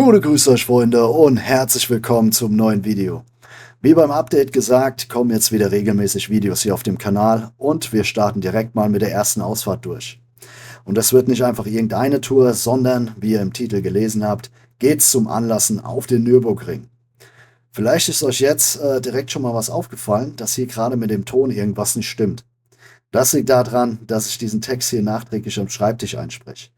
Gute Grüße euch Freunde und herzlich willkommen zum neuen Video. Wie beim Update gesagt, kommen jetzt wieder regelmäßig Videos hier auf dem Kanal und wir starten direkt mal mit der ersten Ausfahrt durch. Und das wird nicht einfach irgendeine Tour, sondern, wie ihr im Titel gelesen habt, geht's zum Anlassen auf den Nürburgring. Vielleicht ist euch jetzt direkt schon mal was aufgefallen, dass hier gerade mit dem Ton irgendwas nicht stimmt. Das liegt daran, dass ich diesen Text hier nachträglich am Schreibtisch einspreche.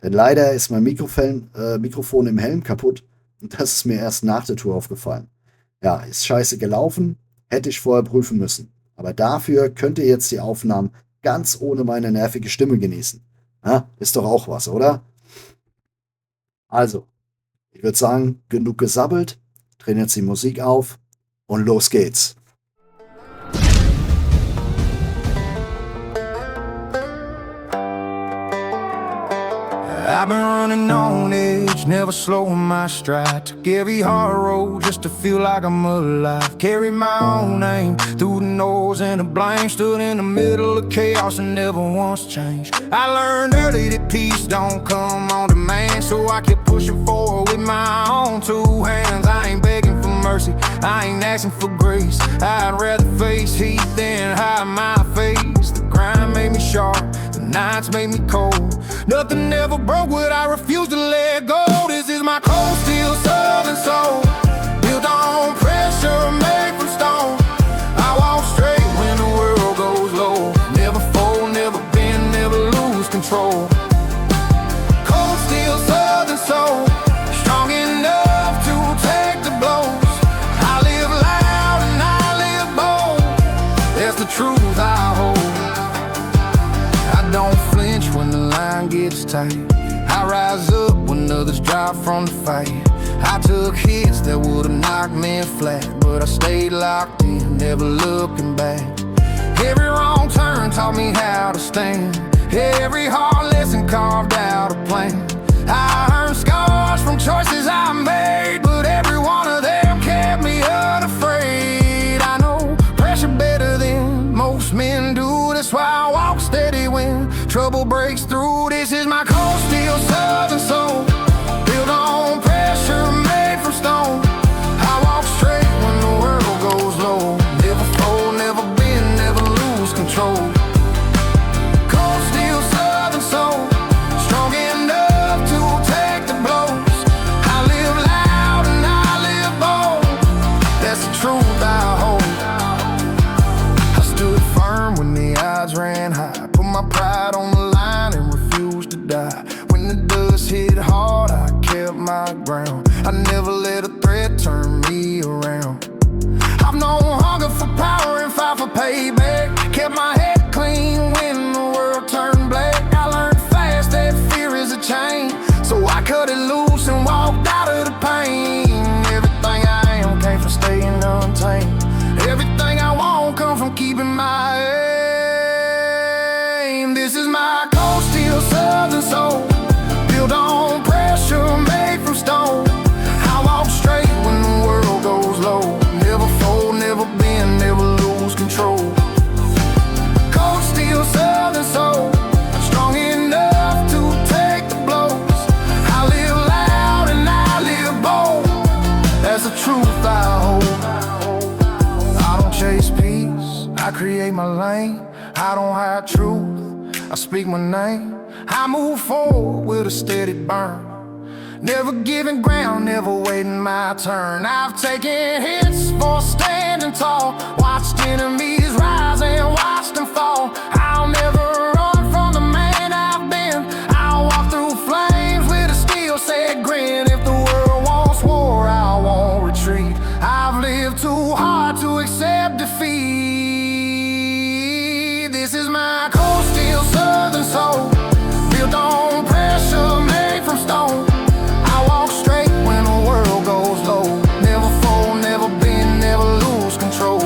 Denn leider ist mein Mikrofon im Helm kaputt und das ist mir erst nach der Tour aufgefallen. Ja, ist scheiße gelaufen, hätte ich vorher prüfen müssen. Aber dafür könnt ihr jetzt die Aufnahmen ganz ohne meine nervige Stimme genießen. Ja, ist doch auch was, oder? Also, ich würde sagen, genug gesabbelt, drehen jetzt die Musik auf und los geht's. I've been running on edge, never slowing my stride. Took every hard road just to feel like I'm alive. Carried my own name through the noise and the blame. Stood in the middle of chaos and never once changed. I learned early that peace don't come on demand, so I kept pushing forward with my own two hands. I ain't begging for mercy, I ain't asking for grace. I'd rather face heat than hide my face. The grind made me sharp, the nights made me cold. Nothing ever broke what I refuse to let go. This is my cold steel southern soul, built on pressure, made from stone. I walk straight when the world goes low. Never fold, never bend, never lose control. Cold steel southern soul, strong enough to take the blows. I live loud and I live bold. That's the truth I hold. I don't flinch when the line gets tight. I rise up when others drop from the fight. I took hits that would've knocked me flat, but I stayed locked in, never looking back. Every wrong turn taught me how to stand. Every hard lesson carved out a plan. I earned scars from choices I made, but every one of them kept me unafraid. I know pressure better than most men do. That's why I walk steady when trouble breaks through. This is my cold steel southern soul, built on pressure, made from stone. I walk straight when the world goes low. Never fold, never bend, never lose control. Cold steel southern soul, strong enough to take the blows. I live loud and I live bold. That's the truth I hold. I stood firm when the odds ran high. Put my pride on the line and refused to die. When the dust hit hard, I kept my ground. I never let a threat turn me around. I've known hunger for power and fight for payback. Kept my head clean when the world turned black. I learned fast that fear is a chain, so I cut it loose and walked out of the pain. Everything I am came from staying untamed. Everything I want comes from keeping my aim. This is my cold steel southern soul, built on pressure, made from stone. I walk straight when the world goes low. Never fold, never bend, never lose control. Cold steel southern soul, strong enough to take the blows. I live loud and I live bold. That's the truth I hold. I don't chase peace, I create my lane. I don't hide truth, I speak my name. I move forward with a steady burn. Never giving ground, never waiting my turn. I've taken hits for standing tall, watched enemies rise and watched them fall. I'll never run from the man I've been. I'll walk through flames with a steel set grin. If the world wants war, I won't retreat. I've lived too hard to accept defeat. This is my cold steel southern soul, built on pressure, made from stone. I walk straight when the world goes low. Never fold, never bend, never lose control.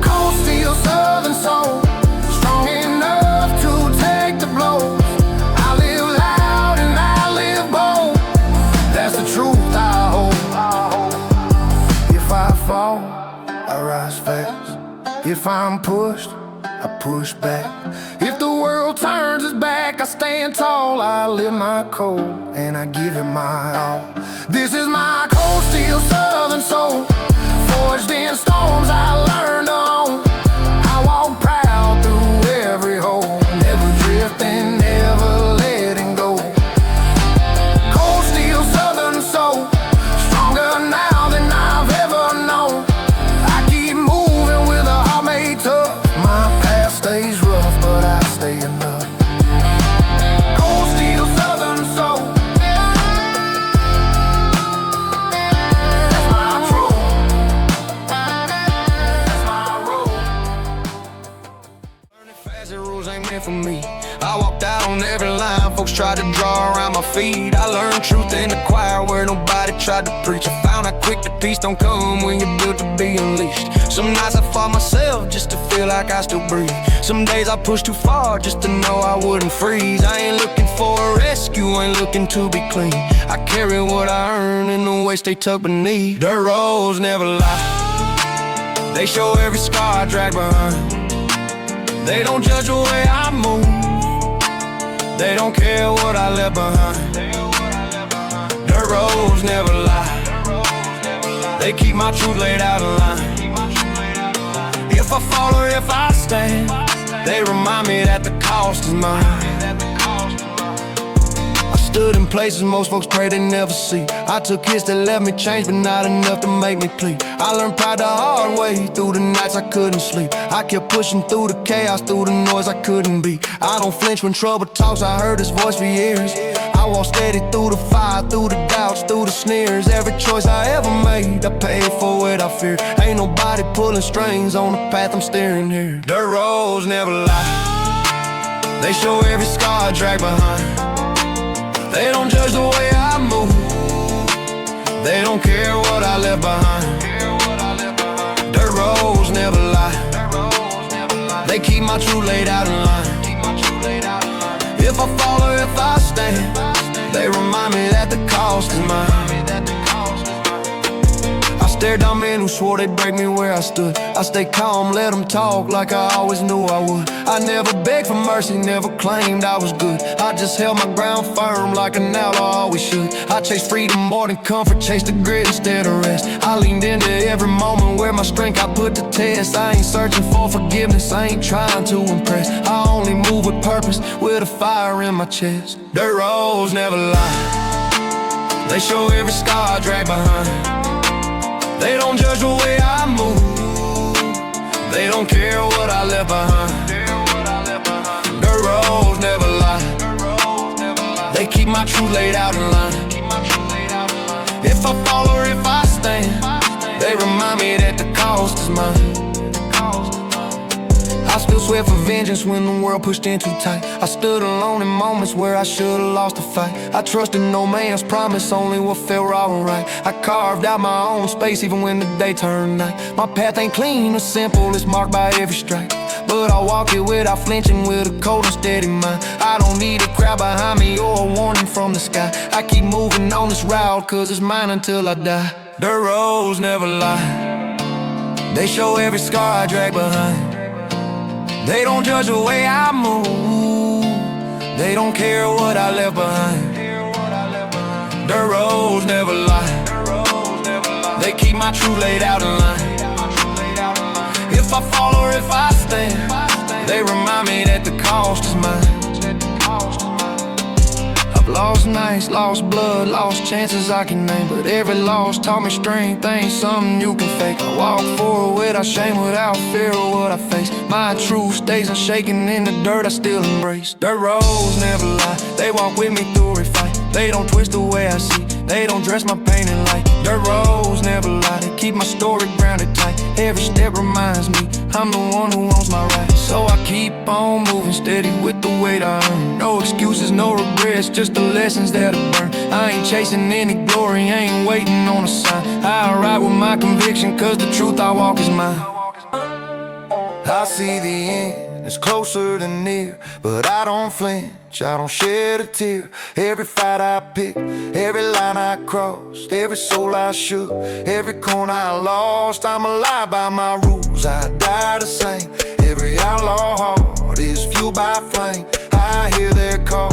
Cold steel southern soul, strong enough to take the blows. I live loud and I live bold. That's the truth I hold. If I fall, I rise fast. If I'm pushed, I push back. If the world turns its back, I stand stand tall, I live my code, and I give it my all. This is my cold steel southern soul, forged in storms I learned to own. I walk proud through every hole, never drifting, never letting go. Cold steel southern soul, stronger now than I've ever known. I keep moving with a heart made tough. My past stays rough, but I stay enough. Cold steel southern soul, that's my truth, that's my rule. Learning fast, the rules ain't meant for me. I walked out on every line, folks tried to draw around my feet. I learned truth in the choir where nobody tried to preach. I found out quick that peace don't come when you're built to be unleashed. Some nights I fought myself just to feel like I still breathe. Some days I pushed too far just to know I wouldn't freeze. I ain't looking for a rescue, ain't looking to be clean. I carry what I earn in the waist they tuck beneath. Dirt roads never lie, they show every scar I drag behind. They don't judge the way I move, they don't care what I left behind. Dirt roads never lie, they keep my truth laid out in line. If I fall or if I stand, they remind me that the cost is mine. I stood in places most folks pray they never see. I took hits that left me changed, but not enough to make me plead. I learned pride the hard way, through the nights I couldn't sleep. I kept pushing through the chaos, through the noise I couldn't beat. I don't flinch when trouble talks, I heard his voice for years. I walk steady through the fire, through the doubts, through the sneers. Every choice I ever made, I paid for it, I fear. Ain't nobody pulling strings on the path I'm steering here. Dirt roads never lie, they show every scar I drag behind. They don't judge the way I move, they don't care what I left behind. Dirt roads never lie, they keep my truth laid out in line. If I fall or if I stand, they remind me that the cost is mine. I stared down men who swore they'd break me where I stood. I stayed calm, let them talk like I always knew I would. I never begged for mercy, never claimed I was good. I just held my ground firm like an outlaw always should. I chased freedom more than comfort, chased the grit instead of rest. I leaned into every moment where my strength I put to test. I ain't searching for forgiveness, I ain't trying to impress. I only move with purpose, with a fire in my chest. Dirt roads never lie, they show every scar I drag behind. They don't judge the way I move, they don't care what I left behind. Dirt roads never lie, they keep my truth laid out in line. If I fall or if I stand, they remind me that the cost is mine. I still swear for vengeance when the world pushed in too tight. I stood alone in moments where I should've lost the fight. I trusted no man's promise, only what felt wrong and right. I carved out my own space even when the day turned night. My path ain't clean or simple, it's marked by every strike. But I walk it without flinching, with a cold and steady mind. I don't need a crowd behind me or a warning from the sky. I keep moving on this route, cause it's mine until I die. Dirt roads never lie, they show every scar I drag behind. They don't judge the way I move, they don't care what I left behind. Dirt roads never lie, they keep my truth laid out in line. If I fall or if I stand, they remind me that the cost is mine. I've lost nights, lost blood, lost chances I can name, but every loss taught me strength, ain't something you can fake. I walk forward without shame, without fear of what I face. My truth stays unshaken in the dirt I still embrace. Dirt roads never lie, they walk with me through every fight. They don't twist the way I see, they don't dress my pain in light. Dirt roads never lie, they keep my story grounded tight. Every step reminds me I'm the one who owns my rights. So I keep on moving steady with the weight I earn. No excuses, no regrets, just the lessons that I burn. I ain't chasing any glory, ain't waiting on a sign. I ride with my conviction, cause the truth I walk is mine. I see the end, it's closer than near, but I don't flinch, I don't shed a tear. Every fight I pick, every line I crossed, every soul I shook, every corner I lost. I'm alive by my rules, I die the same. Every outlaw heart is fueled by flame. I hear their call,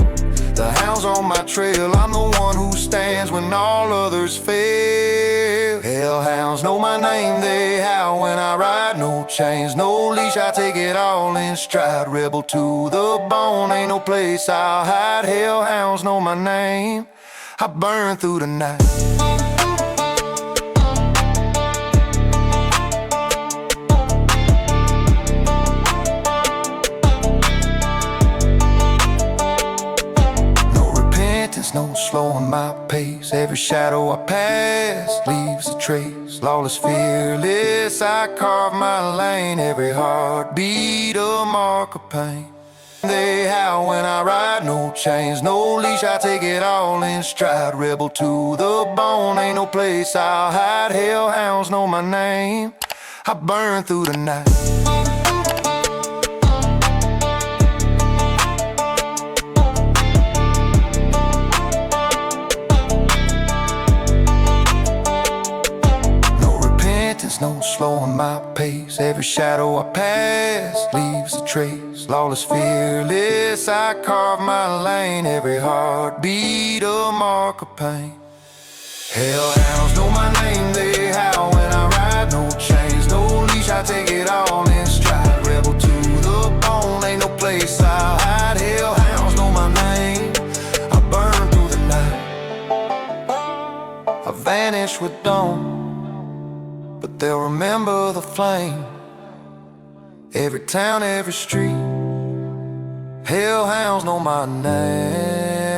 The hound's on my trail, I'm the one who stands when all others fail. Hellhounds know my name, they howl when I ride. No chains, no leash, I take it all in stride. Rebel to the bone, ain't no place I'll hide. Hellhounds know my name, I burn through the night. No slowing my pace. Every shadow I pass leaves a trace. Lawless, fearless, I carve my lane. Every heartbeat a mark of pain. They howl when I ride. No chains, no leash, I take it all in stride. Rebel to the bone, ain't no place I'll hide. Hellhounds know my name, I burn through the night. No slowing my pace. Every shadow I pass leaves a trace. Lawless, fearless, I carve my lane. Every heartbeat a mark of pain. Hellhounds know my name, they howl when I ride. No chains, no leash, I take it all in stride. Rebel to the bone, ain't no place I'll hide. Hellhounds know my name, I burn through the night. I vanish with dawn, but they'll remember the flame. Every town, every street, hellhounds know my name.